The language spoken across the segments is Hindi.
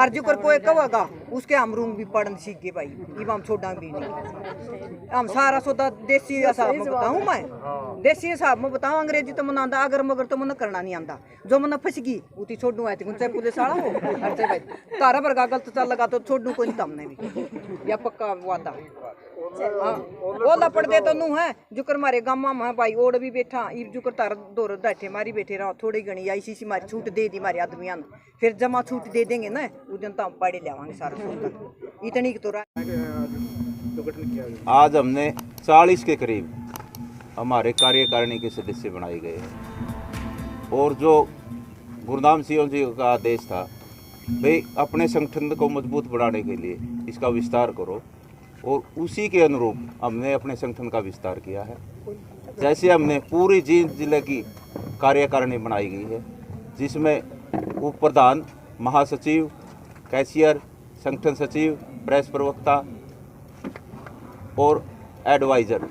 और जो कर कोई कहेगा उसके हम रूम भी पढ़न सीख गए भाई, इब हम छोड़ा भी नहीं। हम सारा सौदा देसी हिसाब में बताऊं, मैं देसी हिसाब में बताऊं, अंग्रेजी तो मन आंदा अगर मगर तो मन करना नहीं आंदा। जो मन फसगी उती छोड़ू आती चाहे पुलिस वाला हो चाहे भाई तारा वर्गा गलत चल लगा तो छोड़ू कोई तमने भी, या पक्का वादा वो लपड़ दे तो नू है जुकर मारे गामा में भाई ओड भी बैठा इब जुकर तार दौर बैठे मारी बैठे रहो थोड़ी घनी आई सी मारी छूट दे दी मारे आदमियां ने, फिर जमा छूट दे देंगे ना उस दिन तो हम पढ़े लेवांगे सारा इतनी तो आज हमने 40 के करीब हमारे कार्यकारिणी के सदस्य बनाए गए हैं और जो गुरनाम सिंह जी का आदेश था भाई अपने संगठन को मजबूत बनाने के लिए इसका विस्तार करो, और उसी के अनुरूप हमने अपने संगठन का विस्तार किया है। जैसे हमने पूरी जींद जिले की कार्यकारिणी बनाई गई है जिसमें उप प्रधान, महासचिव, कैशियर, संगठन सचिव, प्रेस प्रवक्ता और एडवाइज़र,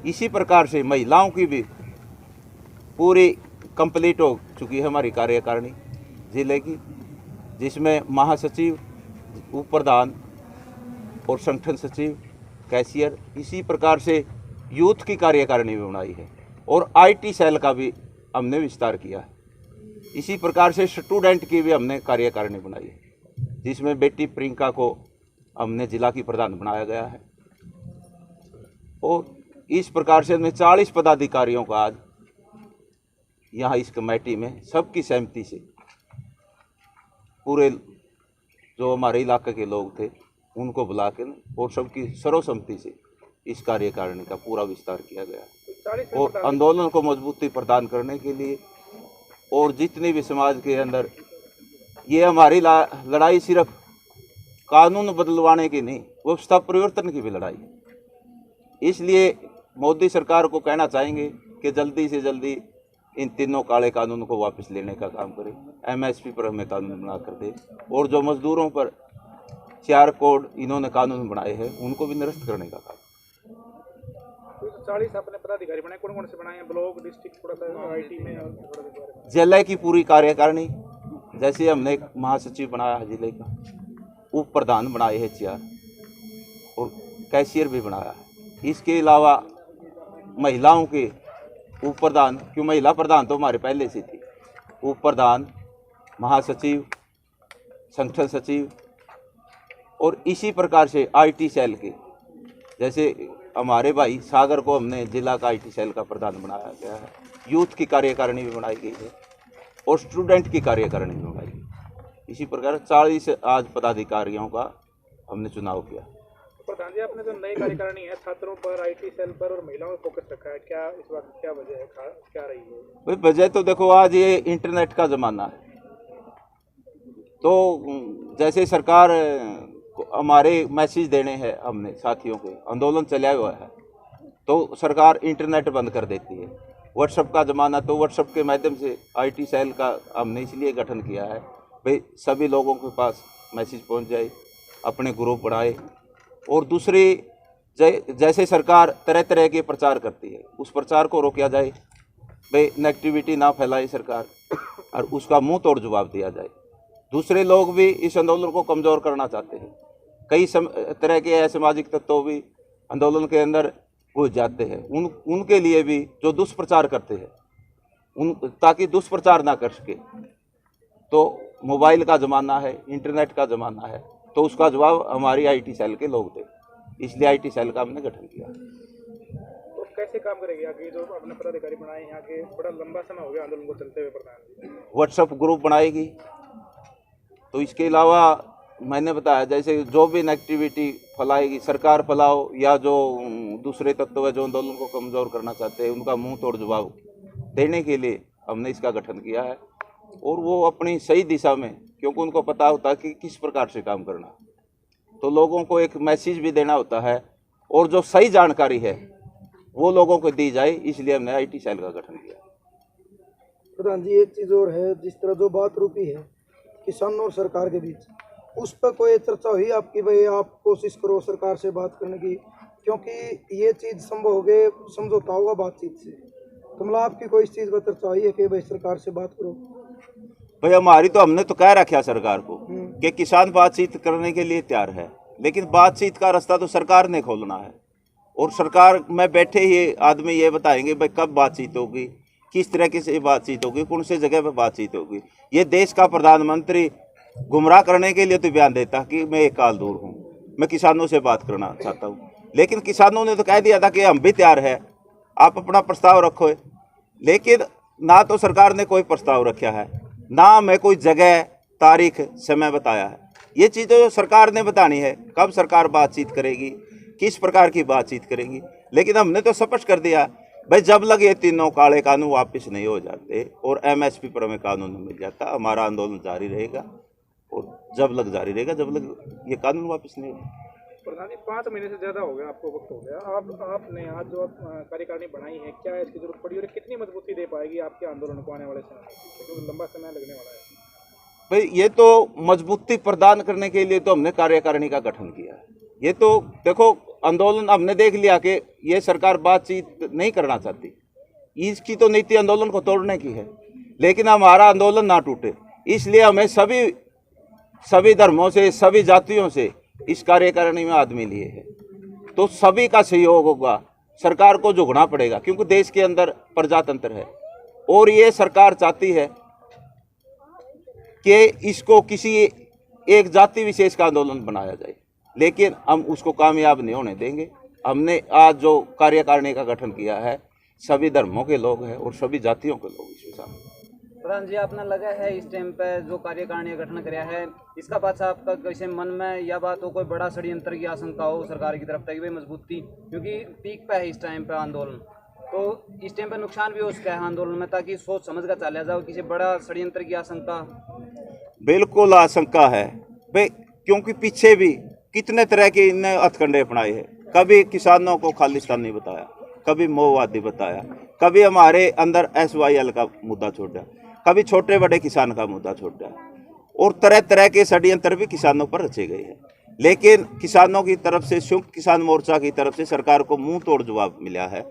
इसी प्रकार से महिलाओं की भी पूरी कंप्लीट हो चुकी है हमारी कार्यकारिणी जिले की, जिसमें महासचिव, उप प्रधान और संगठन सचिव, कैशियर, इसी प्रकार से यूथ की कार्यकारिणी भी बनाई है और आईटी सेल का भी हमने विस्तार किया है। इसी प्रकार से स्टूडेंट की भी हमने कार्यकारिणी बनाई है जिसमें बेटी प्रियंका को हमने जिला की प्रधान बनाया गया है। और इस प्रकार से हमने 40 पदाधिकारियों का आज यहाँ इस कमेटी में सबकी सहमति से पूरे जो हमारे इलाके के लोग थे उनको बुला के और सबकी सर्वसम्मति से इस कार्यकारिणी का पूरा विस्तार किया गया और आंदोलन को मजबूती प्रदान करने के लिए और जितनी भी समाज के अंदर ये हमारी लड़ाई सिर्फ कानून बदलवाने की नहीं, व्यवस्था परिवर्तन की भी लड़ाई है। इसलिए मोदी सरकार को कहना चाहेंगे कि जल्दी से जल्दी इन तीनों काले कानून को वापस लेने का काम करें, एमएसपी पर हमें कानून बना कर दे, और जो मजदूरों पर 4 कोड इन्होंने कानून बनाए हैं उनको भी निरस्त करने का काम। 40 अपने पदाधिकारी बनाए, कौन कौन से बनाए हैं? ब्लॉक, डिस्ट्रिक्ट, थोड़ा सा आईटी में जिले की पूरी कार्यकारिणी, जैसे हमने एक महासचिव बनाया है जिले का, उप प्रधान बनाए हैं 4 और कैशियर भी बनाया है। इसके अलावा महिलाओं के उप प्रधान, क्यों महिला प्रधान तो हमारे पहले से थी, उप प्रधान, महासचिव, संगठन सचिव, और इसी प्रकार से आईटी सेल के, जैसे हमारे भाई सागर को हमने जिला का आईटी सेल का प्रधान बनाया गया है। यूथ की कार्यकारिणी भी बनाई गई है और स्टूडेंट की कार्यकारिणी भी बनाई गई। इसी प्रकार 40 आज पदाधिकारियों का हमने चुनाव किया। प्रधान जी, आपने जो नई कार्यकारिणी है छात्रों पर, आईटी सेल पर और महिलाओं पर फोकस रखा है, क्या इस बात क्या वजह है, क्या रही है? भाई वजह तो देखो, आज ये इंटरनेट का ज़माना है, तो जैसे सरकार हमारे मैसेज देने हैं हमने साथियों के, आंदोलन चलाया हुआ है, तो सरकार इंटरनेट बंद कर देती है। व्हाट्सएप का ज़माना, तो व्हाट्सएप के माध्यम से आईटी सेल का हमने इसलिए गठन किया है भाई सभी लोगों के पास मैसेज पहुंच जाए, अपने ग्रुप बढ़ाए। और दूसरी, जैसे सरकार तरह तरह के प्रचार करती है उस प्रचार को रोका जाए, भाई नेगेटिविटी ना फैलाए सरकार, और उसका मुंह तोड़ जवाब दिया जाए। दूसरे लोग भी इस आंदोलन को कमज़ोर करना चाहते हैं, कई तरह के असामाजिक तत्व भी आंदोलन के अंदर घुस जाते हैं, उनके लिए भी जो दुष्प्रचार करते हैं ताकि दुष्प्रचार ना कर सके। तो मोबाइल का ज़माना है, इंटरनेट का ज़माना है, तो उसका जवाब हमारी आईटी सेल के लोग थे, इसलिए आईटी सेल का हमने गठन किया। तो कैसे काम करेंगे आगे जो अपने पदाधिकारी बनाए हैं? आगे बड़ा लंबा समय हो गया आंदोलन को चलते हुए प्रधान। व्हाट्सएप ग्रुप बनाएगी, तो इसके अलावा मैंने बताया जैसे जो भी नेगेटिविटी फैलाएगी सरकार फैलाओ, या जो दूसरे तत्व है जो आंदोलन को कमज़ोर करना चाहते हैं उनका मुंह तोड़ जवाब देने के लिए हमने इसका गठन किया है। और वो अपनी सही दिशा में, क्योंकि उनको पता होता है कि किस प्रकार से काम करना, तो लोगों को एक मैसेज भी देना होता है और जो सही जानकारी है वो लोगों को दी जाए, इसलिए हमने आईटी सेल का गठन किया। प्रधान जी, एक चीज़ और है, जिस तरह जो बात रुकी है किसानों और सरकार के बीच, उस पर कोई चर्चा हुई आपकी? भाई आप कोशिश करो सरकार से बात करने की, क्योंकि ये चीज़ संभव हो गए समझौता होगा बातचीत से, तो मतलब आपकी कोई इस चीज़ पर चर्चा हुई है कि भाई सरकार से बात करो? भाई हमारी तो हमने तो कह रखा सरकार को कि किसान बातचीत करने के लिए तैयार है, लेकिन बातचीत का रास्ता तो सरकार ने खोलना है। और सरकार में बैठे ही आदमी ये बताएंगे भाई कब बातचीत होगी, किस तरह से बातचीत होगी, कौन से जगह पर बातचीत होगी। ये देश का प्रधानमंत्री गुमराह करने के लिए तो बयान देता कि मैं एक काल दूर हूँ, मैं किसानों से बात करना चाहता हूँ, लेकिन किसानों ने तो कह दिया था कि हम भी तैयार है, आप अपना प्रस्ताव रखो। लेकिन ना तो सरकार ने कोई प्रस्ताव रखा है, ना हमें कोई जगह, तारीख, समय बताया है। ये चीज़ें तो सरकार ने बतानी है, कब सरकार बातचीत करेगी, किस प्रकार की बातचीत करेगी। लेकिन हमने तो स्पष्ट कर दिया भाई, जब लग ये तीनों काले कानून वापस नहीं हो जाते और MSP पर हमें कानून मिल जाता, हमारा आंदोलन जारी रहेगा और जब लग जारी रहेगा, जब लग ये कानून वापस नहीं होगा। प्रधान जी 5 महीने से ज़्यादा हो गया, आपको वक्त हो गया, आपने आज जो कार्यकारिणी बनाई है, क्या इसकी जरूरत पड़ी और कितनी मजबूती दे पाएगी आपके आंदोलन को आने वाले समय में, क्योंकि लंबा समय लगने वाला है। भाई ये तो मजबूती प्रदान करने के लिए तो हमने कार्यकारिणी का गठन किया है। ये तो देखो, आंदोलन हमने देख लिया कि ये सरकार बातचीत नहीं करना चाहती, इसकी तो नीति आंदोलन को तोड़ने की है, लेकिन हमारा आंदोलन ना टूटे, इसलिए हमें सभी धर्मों से, सभी जातियों से इस कार्यकारिणी में आदमी लिए हैं। तो सभी का सहयोग होगा, सरकार को झुकना पड़ेगा, क्योंकि देश के अंदर प्रजातंत्र है और ये सरकार चाहती है कि इसको किसी एक जाति विशेष का आंदोलन बनाया जाए, लेकिन हम उसको कामयाब नहीं होने देंगे। हमने आज जो कार्यकारिणी का गठन किया है, सभी धर्मों के लोग हैं और सभी जातियों के लोग इसमें शामिल। प्रधान जी, आपने लगा है इस टाइम पे जो कार्यकारिणी का गठन कराया है, इसका पाछा आपका कैसे मन में यह बात हो, कोई बड़ा षड्यंत्र की आशंका हो सरकार की तरफ तक, भाई मजबूती, क्योंकि पीक पे है इस टाइम पे आंदोलन, तो इस टाइम पे नुकसान भी हो सकता है आंदोलन में, ताकि सोच समझ कर चला जाओ, किसी बड़ा षड्यंत्र की आशंका? बिल्कुल आशंका है भाई, क्योंकि पीछे भी कितने तरह के इनने हथकंडे अपनाए हैं। कभी किसानों को खालिस्तानी बताया, कभी माओवादी बताया, कभी हमारे अंदर SYL का मुद्दा छोड़ दिया, कभी छोटे बड़े किसान का मुद्दा छोड़ दिया, और तरह तरह के षड्यंत्र भी किसानों पर रचे गए हैं। लेकिन किसानों की तरफ से, संयुक्त किसान मोर्चा की तरफ से सरकार को मुंह तोड़ जवाब मिला है,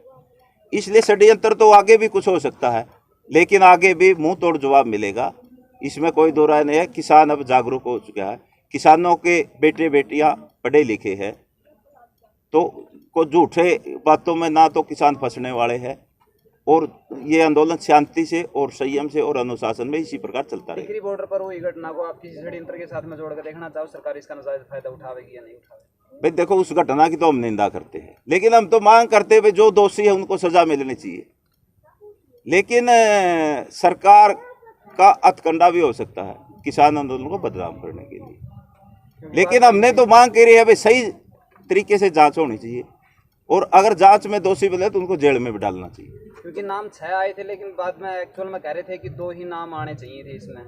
इसलिए षड्यंत्र तो आगे भी कुछ हो सकता है, लेकिन आगे भी मुंह तोड़ जवाब मिलेगा, इसमें कोई दो राय नहीं है। किसान अब जागरूक हो चुका है, किसानों के बेटे बेटियां पढ़े लिखे हैं, तो को झूठे बातों में ना तो किसान फंसने वाले हैं, और ये आंदोलन शांति से और संयम से और अनुशासन में इसी प्रकार चलता रहेगा। टिकरी बॉर्डर पर हुई घटना को आप किसी षड्यंत्र के साथ में जोड़कर देखना चाहो, सरकार इसका नाजायज फायदा उठावेगी या नहीं उठावेगी? भाई देखो, उस घटना की तो हम निंदा करते हैं, लेकिन हम तो मांग करते हैं जो दोषी है उनको सजा मिलनी चाहिए। लेकिन सरकार का हथकंडा भी हो सकता है किसान आंदोलन को बदनाम करने के लिए, लेकिन हमने तो मांग करी है भाई सही तरीके से जांच होनी चाहिए, और अगर जांच में दोषी मिले तो उनको जेल में भी डालना चाहिए। क्योंकि नाम 6 आए थे, लेकिन बाद में एक्चुअल में कह रहे थे कि 2 ही नाम आने चाहिए थे इसमें।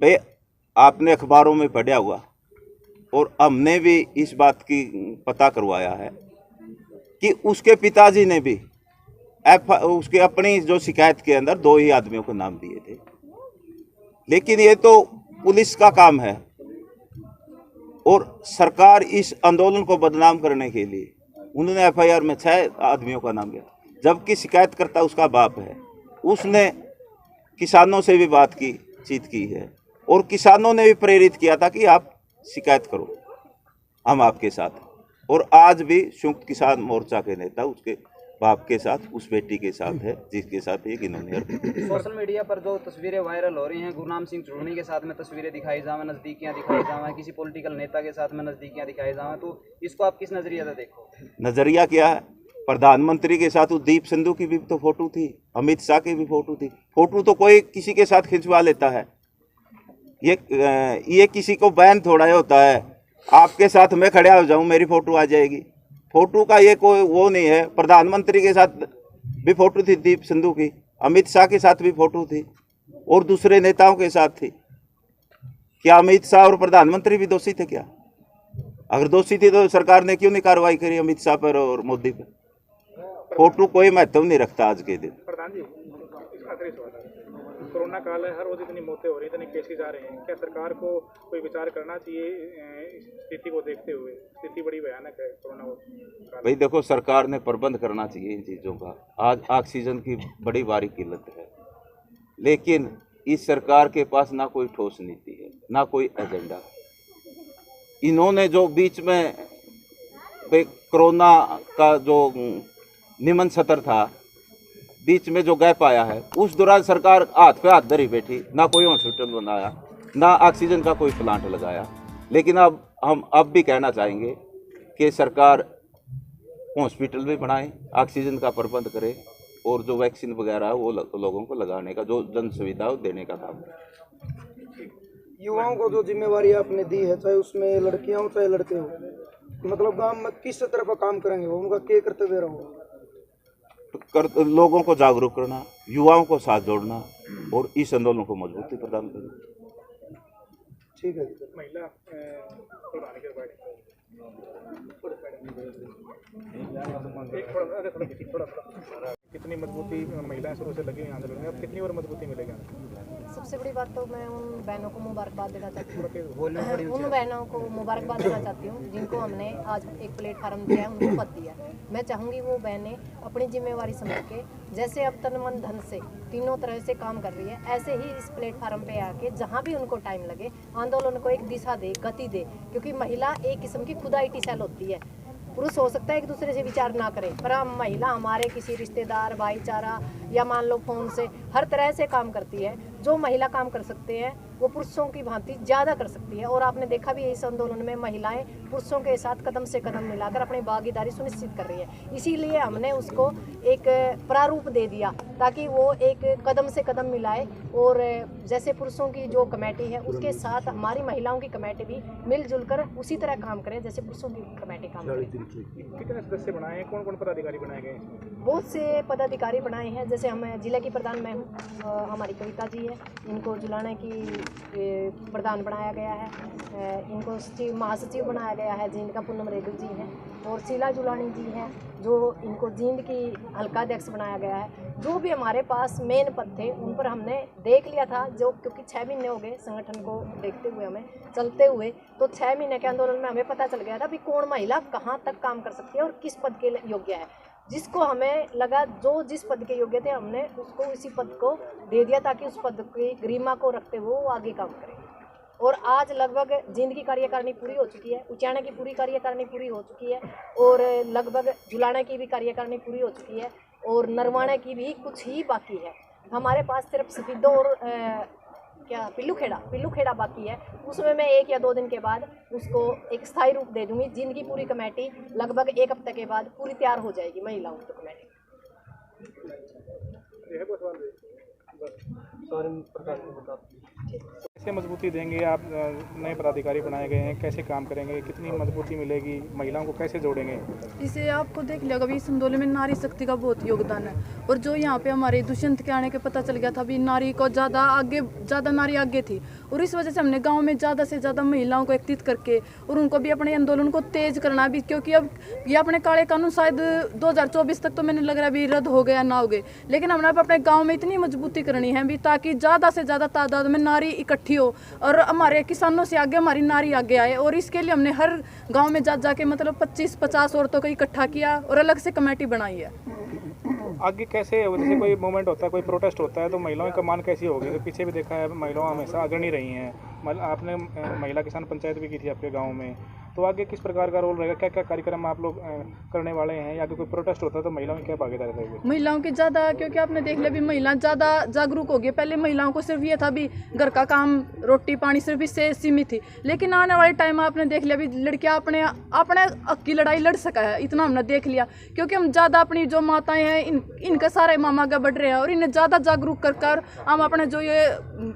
भाई आपने अखबारों में पढ़ा हुआ, और हमने भी इस बात की पता करवाया है कि उसके पिताजी ने भी उसके अपनी जो शिकायत के अंदर 2 ही आदमियों को नाम दिए थे। लेकिन ये तो पुलिस का काम है, और सरकार इस आंदोलन को बदनाम करने के लिए उन्होंने FIR में 6 आदमियों का नाम दिया, जबकि शिकायतकर्ता उसका बाप है। उसने किसानों से भी बातचीत की है, और किसानों ने भी प्रेरित किया था कि आप शिकायत करो, हम आपके साथ हैं। और आज भी संयुक्त किसान मोर्चा के नेता उसके बाप के साथ, उस बेटी के साथ है जिसके साथ ये इन्होंने। सोशल मीडिया पर जो तस्वीरें वायरल हो रही हैं, गुरनाम सिंह चुड़नी के साथ में तस्वीरें दिखाई जाएं, नज़दीकियां दिखाई जाएं, किसी पॉलिटिकल नेता के साथ में नज़दीकियां दिखाई जाएं, तो इसको आप किस नज़रिए से देखो? नज़रिया क्या है? प्रधानमंत्री के साथ दीप सिंधु की भी तो फोटो थी, अमित शाह की भी फोटो थी। फोटो तो कोई किसी के साथ खिंचवा लेता है, ये किसी को बैन थोड़ा होता है, आपके साथ मैं खड़ा हो जाऊं मेरी फोटो आ जाएगी। फोटो का ये कोई वो नहीं है। प्रधानमंत्री के साथ भी फोटो थी दीप सिंधु की, अमित शाह के साथ भी फोटो थी, और दूसरे नेताओं के साथ थी। क्या अमित शाह और प्रधानमंत्री भी दोषी थे क्या? अगर दोषी थे तो सरकार ने क्यों नहीं कार्रवाई करी अमित शाह पर और मोदी पर? फोटो कोई महत्व नहीं रखता आज के दिन। प्रधान जी, आखिरी सवाल है, कोरोना काल है, हर रोज इतनी मौतें हो रही, इतने केसेस आ रहे हैं, क्या सरकार को कोई विचार करना चाहिए इस स्थिति को देखते हुए? स्थिति बड़ी भयानक है कोरोना काल। भाई देखो, सरकार ने प्रबंध करना चाहिए इन चीज़ों का। आज ऑक्सीजन की बड़ी भारी किल्लत है, लेकिन इस सरकार के पास ना कोई ठोस नीति है, ना कोई एजेंडा है। इन्होंने जो बीच में कोरोना का जो निमन सत्र था, बीच में जो गैप आया है, उस दौरान सरकार हाथ पे हाथ धरी बैठी, ना कोई हॉस्पिटल बनाया, ना ऑक्सीजन का कोई प्लांट लगाया। लेकिन अब हम भी कहना चाहेंगे कि सरकार हॉस्पिटल भी बनाए, ऑक्सीजन का प्रबंध करे और जो वैक्सीन वगैरह है वो लोगों को लगाने का, जो जन सुविधा है देने का काम। युवाओं को जो जिम्मेवारी आपने दी है, चाहे उसमें लड़कियां हो चाहे लड़के हो, मतलब गांव में किस तरफ काम करेंगे, वो उनका क्या कर्तव्य रहेगा? लोगों को जागरूक करना, युवाओं को साथ जोड़ना और इस आंदोलन को मजबूती प्रदान करना। ठीक है। महिला प्रधान के बारे कितनी मजबूती महिलाएं शुरू से लगी हुई आंदोलन में, अब कितनी और मजबूती मिलेगी? सबसे बड़ी बात तो मैं उन बहनों को मुबारकबाद देना चाहती हूँ, उन बहनों को मुबारकबाद देना चाहती हूँ जिनको हमने आज एक प्लेटफार्म दिया है, उनको पद दिया है। मैं चाहूँगी वो बहनें अपनी जिम्मेवारी समझ के, जैसे अब तन मन धन से तीनों तरह से काम कर रही है, ऐसे ही इस प्लेटफार्म पे आके जहाँ भी उनको टाइम लगे आंदोलन को एक दिशा दे, गति दे। क्योंकि महिला एक किस्म की खुदा IT सेल होती है। पुरुष हो सकता है एक दूसरे से विचार ना करे, पर हम महिला हमारे किसी रिश्तेदार, भाईचारा या मान लो फोन से हर तरह से काम करती है। जो महिला काम कर सकते हैं वो पुरुषों की भांति ज़्यादा कर सकती है। और आपने देखा भी इस आंदोलन में महिलाएं पुरुषों के साथ कदम से कदम मिलाकर अपनी भागीदारी सुनिश्चित कर रही है। इसीलिए हमने उसको एक प्रारूप दे दिया ताकि वो एक कदम से कदम मिलाए। और जैसे पुरुषों की जो कमेटी है उसके साथ हमारी महिलाओं की कमेटी भी मिलजुल कर उसी तरह काम करे जैसे पुरुषों की कमेटी काम करे। कितने सदस्य बनाए हैं, कौन कौन पदाधिकारी बनाए गए? बहुत से पदाधिकारी बनाए हैं। जैसे हम जिले की प्रधान मैं हूँ, हमारी कविता जी है, इनको जुलाने की प्रधान बनाया गया है। इनको सचिव महासचिव बनाया गया है जिनका पूनम रेडू जी है, और शीला जुलानी जी हैं जो इनको जींद की हल्का अध्यक्ष बनाया गया है। जो भी हमारे पास मेन पद थे उन पर हमने देख लिया था, जो क्योंकि 6 महीने हो गए संगठन को देखते हुए हमें चलते हुए, तो 6 महीने के आंदोलन में हमें पता चल गया था भी कौन महिला कहाँ तक काम कर सकती है और किस पद के योग्य है। जिसको हमें लगा जो जिस पद के योग्य थे हमने उसको उसी पद को दे दिया ताकि उस पद की गरिमा को रखते हुए वो आगे काम करे। और आज लगभग जींद की कार्यकारिणी पूरी हो चुकी है, उचाना की पूरी कार्यकारिणी पूरी हो चुकी है, और लगभग जुलाना की भी कार्यकारिणी पूरी हो चुकी है, और नरवाना की भी कुछ ही बाकी है। हमारे पास सिर्फ सफीदो और पिल्लू खेड़ा बाकी है। उसमें मैं 1 या 2 दिन के बाद उसको एक स्थायी रूप दे दूंगी। जींद की पूरी कमेटी लगभग 1 हफ्ते के बाद पूरी तैयार हो जाएगी, महिलाओं की कमेटी। कैसे मजबूती देंगे आप? नए पदाधिकारी बनाए गए हैं, कैसे काम करेंगे, कितनी मजबूती मिलेगी, महिलाओं को कैसे जोड़ेंगे? इसे आपको देख लिया कभी इस आंदोलन में नारी शक्ति का बहुत योगदान है। और जो यहाँ पे हमारे दुष्यंत के आने के पता चल गया था भी नारी को ज़्यादा नारी आगे थी, और इस वजह से हमने गांव में ज़्यादा से ज़्यादा महिलाओं को एकत्रित करके और उनको भी अपने आंदोलन को तेज करना भी, क्योंकि अब ये अपने काले कानून शायद 2024 तक तो मैंने लग रहा है भी रद्द हो गया ना हो गए, लेकिन हमने अब अपने गाँव में इतनी मजबूती करनी है भी ताकि ज़्यादा से ज़्यादा तादाद में नारी इकट्ठी हो और हमारे किसानों से आगे हमारी नारी आगे आए। और इसके लिए हमने हर गांव में जा जाके मतलब 25-50 औरतों को इकट्ठा किया और अलग से कमेटी बनाई है। आगे कैसे, जैसे कोई मूवमेंट होता है, कोई प्रोटेस्ट होता है, तो महिलाओं की कमान कैसी होगी? तो पीछे भी देखा है महिलाएं हमेशा अग्रणी रही हैं। आपने महिला किसान पंचायत भी की थी आपके गांव में, तो आगे किस प्रकार का रोल रहेगा? क्या क्या कार्यक्रम आप लोग करने वाले हैं? या कोई प्रोटेस्ट होता है तो महिलाओं की क्या भागीदारी रहेगी? महिलाओं की ज़्यादा, क्योंकि आपने देख लिया भी महिलाएं ज़्यादा जागरूक हो गई। पहले महिलाओं को सिर्फ ये था भी घर का काम, रोटी पानी सिर्फ इससे सीमित थी, लेकिन आने वाले टाइम में आपने देख लिया भी लड़कियां अपने हक की लड़ाई लड़ सका है, इतना हमने देख लिया। क्योंकि हम ज़्यादा अपनी जो माताएं हैं इनके सारे मामा आगे बढ़ रहे हैं और इन्हें ज़्यादा जागरूक कर हम अपने जो ये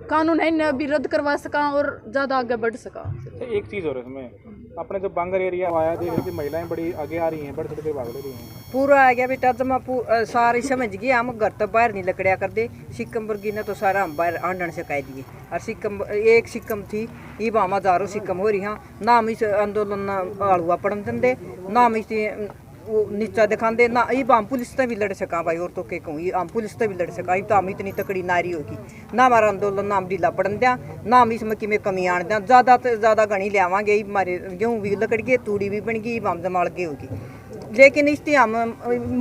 कानून है इन्हें अभी रद्द करवा सका और ज़्यादा आगे बढ़ सका। एक चीज़ और इसमें अपने जो बांगर एरिया आया देख रहे कि महिलाएं बड़ी आगे आ रही हैं, बढ़ चढ़ के भाग ले रही हैं। पूरा आ गया बेटा, जब मैं सारी समझ गई। हम घर तो बाहर नहीं लकड़िया कर दे, सिक्कम वर्गी ने तो सारा हम बाहर आंडन से कह दिए। और सिक्कम एक सिक्कम थी, ये बामा हजारों सिक्कम हो रही हाँ, नाम इस आंदोलन आड़ुआ पड़न दे, नाम इस वो नीचा दिखाते ना। ये हम पुलिस से भी लड़ सका भाई, और तो के कहूँ ये हम पुलिस से भी लड़ सका। तो हम इतनी तकड़ी नारी होगी ना, हमारा आंदोलन नाम ढीला पड़न दिया, नाम इसमें कि में कमी आन दिया। ज़्यादा से ज़्यादा घनी लियावांगे, हमारे गेहूँ भी लकड़ गए, तूड़ी भी बन गई, हम जमाल के होगी। लेकिन इससे हम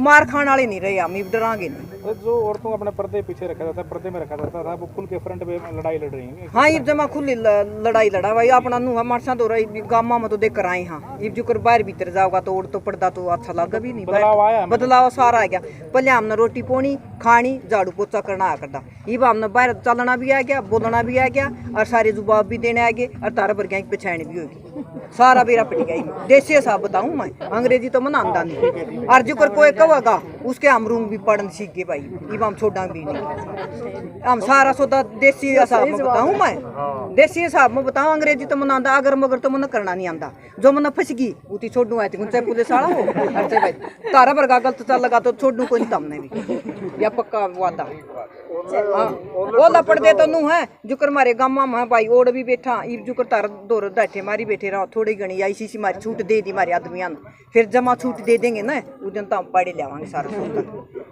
मार खाने वाले नहीं रहे, हम डरांगे नहीं। तो जो औरतों को अपने पर्दे पीछे रखा जाता है, पर्दे में रखा जाता था, वो खुल के फ्रंट पे लड़ाई लड़ रही हैं। हाँ ये जमा खुली लड़ाई लड़ा भाई अपना नुहा मारसा तो रही गामा में तो देख कर आए। हाँ ये जो कर बाहर भीतर जाओगा तो तो पड़ता तो अच्छा लगा भी नहीं। बदलाव आया हमें। बदलाव सारा आ गया। पहले हमने रोटी पोनी खानी झाड़ू पोछा करना आ करता, ये हमने बाहर चलना भी आ गया, बोलना भी आ गया और सारे जवाब भी देने आ गए और तारा भर गया पछाण भी होगी। सारा बेरा पिट गया। देसी हिसाब बताऊं मैं, अंग्रेजी तो मना आंदा नहीं। और जो कर कोई कहेगा उसके हम रूम भी पढ़न सीख गए भाई, ये हम छोड़ा भी नहीं। हम सारा सोदा देसी हिसाब में बताऊं मैं, देसी हिसाब में बताऊं। अंग्रेजी तो मना आंदा, अगर मगर तो मन करना नहीं आंदा। जो मन फंस गई उती छोड़ू आती चाहे पुलिस वाला हो चाहे भाई तारा वर्गा गलत चल लगा तो छोड़ू कोई तमने भी, या पक्का वादा। ओला पड़ दे तो नू है जुकर मारे गामा में भाई ओड भी बैठा, ये जुकर तार दौर बैठे मारी बैठे रहो थोड़ी घनी आई सी मारी छूट दे दी मारे आदमियां ने, फिर जमा छूट दे देंगे ना उस दिन तो हम पाड़े लेवांगे सारा।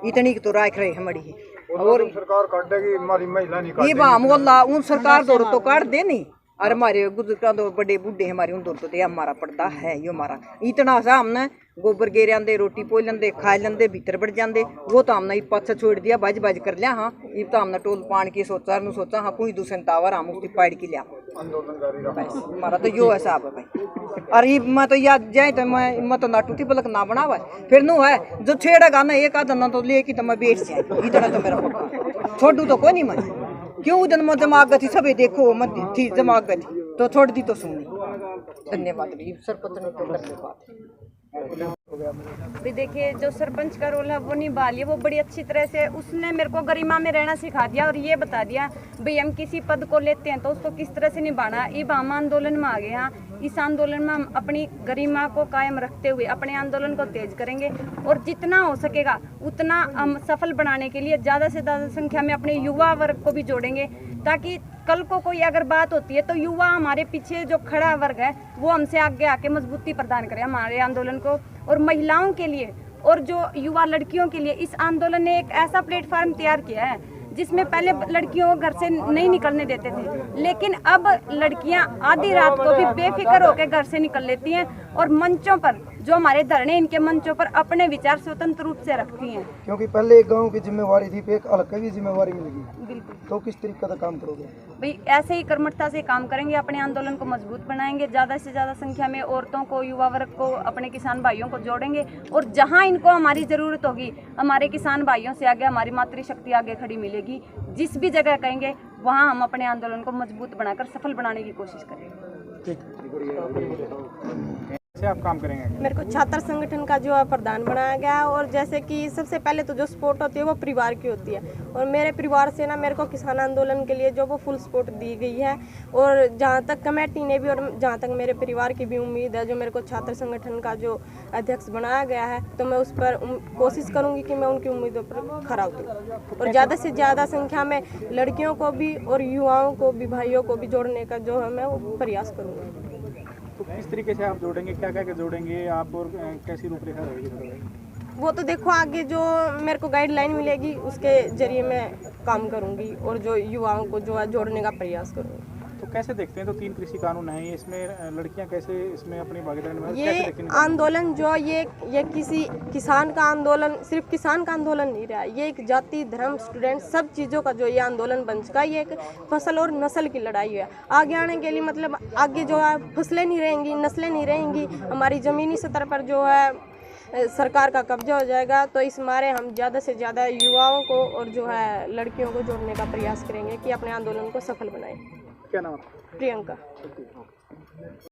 इतनी तो राख रहे हमारी और सरकार काटेगी, हमारी महिला नहीं ये बाम वल्ला उन सरकार दौर तो काट दे नहीं। और हमारे बुजुर्ग दो बड़े बूढ़े हमारे उन दौर तो दे हमारा पड़ता है यो हमारा इतना सा हमने गोबर गेर आंदे रोटी पो लेंदे खा लेंदे भीतर बढ़ जाते, वो तो हमने पाछा छोड़ दिया बाज बाज कर लिया। हाँ ये तो हमने टोल पान की सोचा नु सोचा हाँ कोई दूसरे टावर हम उसकी पाड़ की लिया हमारा तो यो हिसाब है भाई। और ये मैं तो याद जाए तो मैं तो नाटू थी पलक ना बनावा फिर नू है जो छेड़ेगा ना एक आधा ना तो लेके तो मैं बैठ जाए इतना तो मेरा पक्का छोड़ू तो कोई नहीं मैं क्यों उदन में जमाग थी सभी देखो मत थी जमाग थी तो छोड़ दी तो सुनी। धन्यवाद सरपंच ने तो धन्यवाद। भी देखिए जो सरपंच का रोल है वो निभा लिया, वो बड़ी अच्छी तरह से उसने मेरे को गरिमा में रहना सिखा दिया और ये बता दिया भाई हम किसी पद को लेते हैं तो उसको किस तरह से निभाना है। अब हम आंदोलन में आ गए हैं, इस आंदोलन में हम अपनी गरिमा को कायम रखते हुए अपने आंदोलन को तेज करेंगे और जितना हो सकेगा उतना हम सफल बनाने के लिए ज़्यादा से ज़्यादा संख्या में अपने युवा वर्ग को भी जोड़ेंगे, ताकि कल को कोई अगर बात होती है तो युवा हमारे पीछे जो खड़ा वर्ग है वो हमसे आगे आके मजबूती प्रदान करे हमारे आंदोलन को। और महिलाओं के लिए और जो युवा लड़कियों के लिए इस आंदोलन ने एक ऐसा प्लेटफॉर्म तैयार किया है जिसमें पहले लड़कियों को घर से नहीं निकलने देते थे, लेकिन अब लड़कियां आधी रात को भी बेफिक्र होकर घर से निकल लेती हैं और मंचों पर जो हमारे धरने इनके मंचों पर अपने विचार स्वतंत्र रूप से रखती हैं। क्योंकि पहले एक गांव की जिम्मेवारी थी, एक हल्के की जिम्मेवारी मिल गई। बिल्कुल। तो किस तरीके का काम करोगे भाई? ऐसे ही कर्मठता से काम करेंगे, अपने आंदोलन को मजबूत बनाएंगे, ज़्यादा से ज़्यादा संख्या में औरतों को युवा वर्ग को अपने किसान भाइयों को जोड़ेंगे और जहाँ इनको हमारी ज़रूरत होगी हमारे किसान भाइयों से आगे हमारी मातृशक्ति आगे खड़ी मिलेगी। जिस भी जगह कहेंगे वहाँ हम अपने आंदोलन को मजबूत बनाकर सफल बनाने की कोशिश करेंगे। कैसे आप काम करेंगे? मेरे को छात्र संगठन का जो है प्रधान बनाया गया है और जैसे कि सबसे पहले तो जो सपोर्ट होती है वो परिवार की होती है और मेरे परिवार से ना मेरे को किसान आंदोलन के लिए जो वो फुल सपोर्ट दी गई है और जहाँ तक कमेटी ने भी और जहाँ तक मेरे परिवार की भी उम्मीद है जो मेरे को छात्र संगठन का जो अध्यक्ष बनाया गया है तो मैं उस पर कोशिश करूँगी कि मैं उनकी उम्मीदों पर खरा उतरूँ और ज़्यादा से ज़्यादा संख्या में लड़कियों को भी और युवाओं को भी भाइयों को भी जोड़ने का जो है मैं वो प्रयास करूँगी। तो किस तरीके से आप जोड़ेंगे, क्या क्या जोड़ेंगे आप और कैसी रूपरेखा रहेगी? वो तो देखो आगे जो मेरे को गाइडलाइन मिलेगी उसके जरिए मैं काम करूंगी और जो युवाओं को जो है जोड़ने का प्रयास करूंगी। तो कैसे देखते हैं? तो 3 कृषि कानून हैं, इसमें लड़कियां कैसे इसमें अपनी भागीदारी में ये आंदोलन जो ये किसी किसान का आंदोलन सिर्फ किसान का आंदोलन नहीं रहा, ये एक जाति धर्म स्टूडेंट सब चीज़ों का जो ये आंदोलन बन चुका है। ये एक फसल और नस्ल की लड़ाई है। आगे आने के लिए मतलब आगे जो है फसलें नहीं रहेंगी, नस्लें नहीं रहेंगी, हमारी ज़मीनी स्तर पर जो है सरकार का कब्जा हो जाएगा। तो इस मारे हम ज़्यादा से ज़्यादा युवाओं को और जो है लड़कियों को जोड़ने का प्रयास करेंगे कि अपने आंदोलन को सफल बनाएं। क्या नाम? प्रियंका।